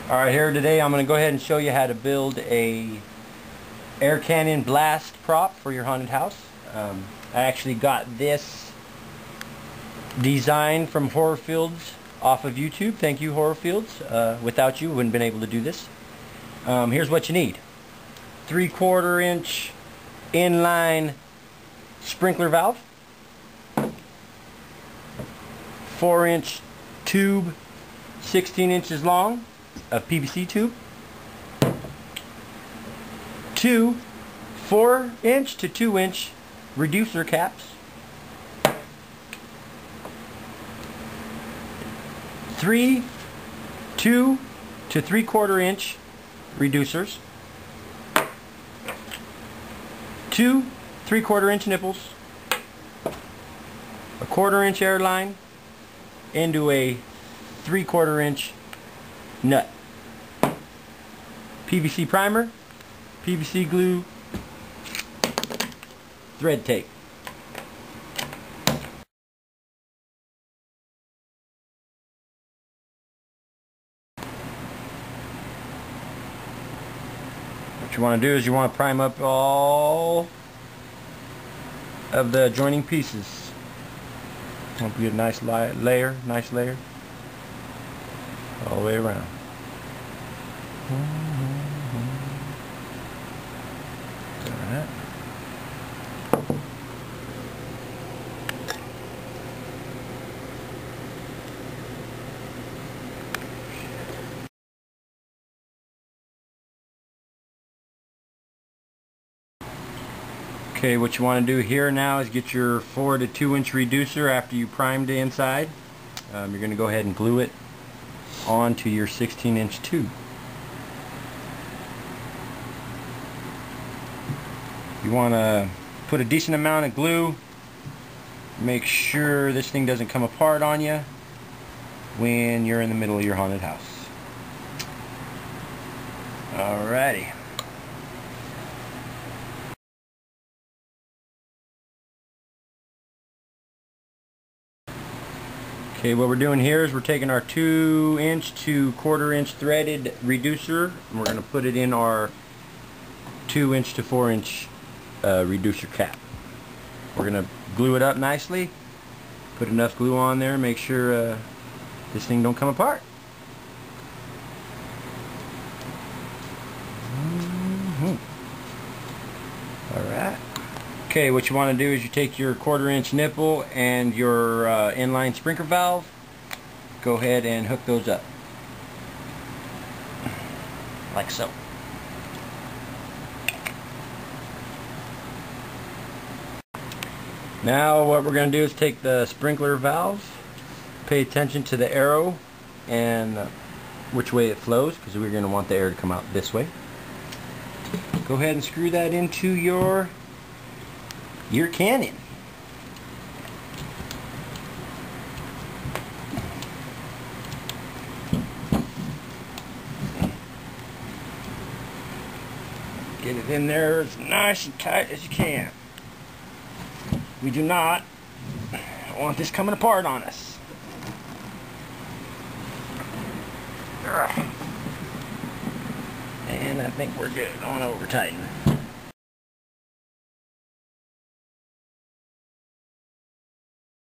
Alright, here today I'm going to go ahead and show you how to build a air cannon blast prop for your haunted house. I actually got this design from Horror Fields off of YouTube. Thank you, Horror Fields. Without you, wouldn't have been able to do this. Here's what you need. 3/4 inch inline sprinkler valve, 4-inch tube 16 inches long of PVC tube, 2 4-inch to 2-inch reducer caps, 3 2 to 3/4 inch reducers, 2 3/4 inch nipples, a 1/4 inch air line into a 3/4 inch nut, PVC primer, PVC glue, thread tape. What you want to do is you want to prime up all of the joining pieces. Hope you get a nice layer all the way around. Alright. Okay, what you want to do here now is get your 4 to 2 inch reducer after you primed the inside. You're going to go ahead and glue it onto your 16-inch tube. You want to put a decent amount of glue. Make sure this thing doesn't come apart on you when you're in the middle of your haunted house. Alrighty. Okay, what we're doing here is we're taking our 2-inch to 1/4 inch threaded reducer and we're going to put it in our 2-inch to 4-inch reducer cap. We're going to glue it up nicely, put enough glue on there, make sure this thing don't come apart. Alright. Okay, what you want to do is you take your 1/4 inch nipple and your inline sprinkler valve, go ahead and hook those up like so. Now what we're going to do is take the sprinkler valve, pay attention to the arrow and which way it flows, because we're going to want the air to come out this way. Go ahead and screw that into your cannon. Get it in there as nice and tight as you can. We do not want this coming apart on us. And I think we're good. I don't want to over tighten.